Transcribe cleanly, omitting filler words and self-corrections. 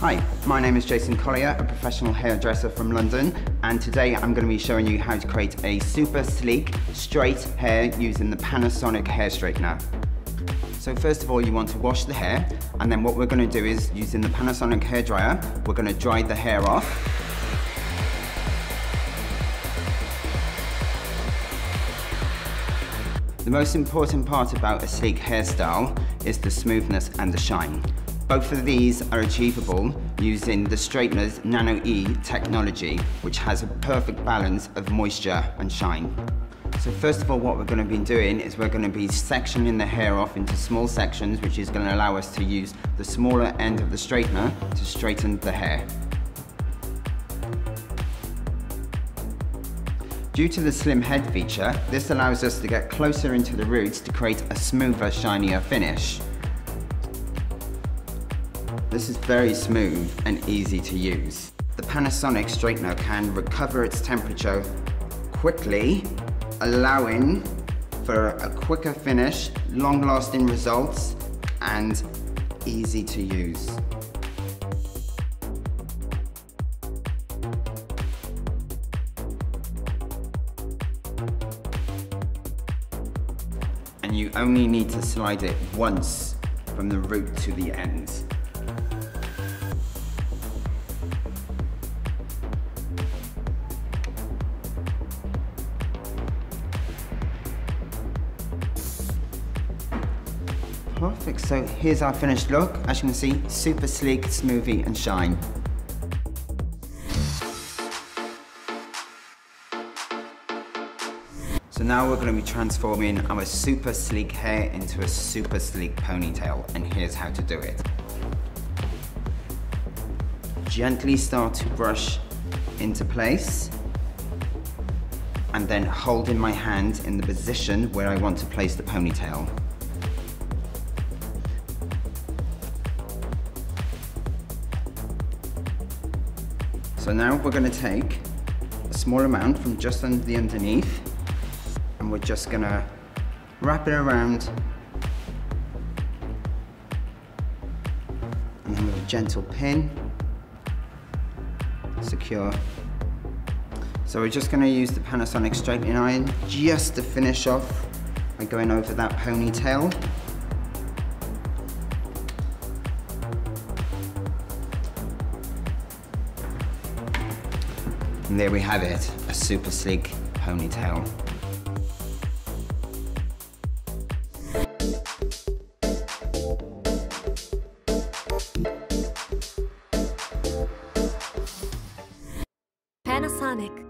Hi, my name is Jason Collier, a professional hairdresser from London, and today I'm going to be showing you how to create a super sleek, straight hair using the Panasonic Hair Straightener. So first of all, you want to wash the hair, and then what we're going to do is, using the Panasonic hair dryer, we're going to dry the hair off. The most important part about a sleek hairstyle is the smoothness and the shine. Both of these are achievable using the straightener's Nano E technology, which has a perfect balance of moisture and shine. So first of all, what we're going to be doing is we're going to be sectioning the hair off into small sections, which is going to allow us to use the smaller end of the straightener to straighten the hair. Due to the slim head feature, this allows us to get closer into the roots to create a smoother, shinier finish. This is very smooth and easy to use. The Panasonic straightener can recover its temperature quickly, allowing for a quicker finish, long-lasting results, and easy to use. And you only need to slide it once from the root to the end. Perfect, so here's our finished look. As you can see, super sleek, smoothie and shine. So now we're going to be transforming our super sleek hair into a super sleek ponytail, and here's how to do it. Gently start to brush into place, and then holding my hand in the position where I want to place the ponytail. So now we're going to take a small amount from just under the underneath, and we're just going to wrap it around, and then with a gentle pin, secure. So we're just going to use the Panasonic straightening iron just to finish off by going over that ponytail. And there we have it, a super sleek ponytail. Panasonic.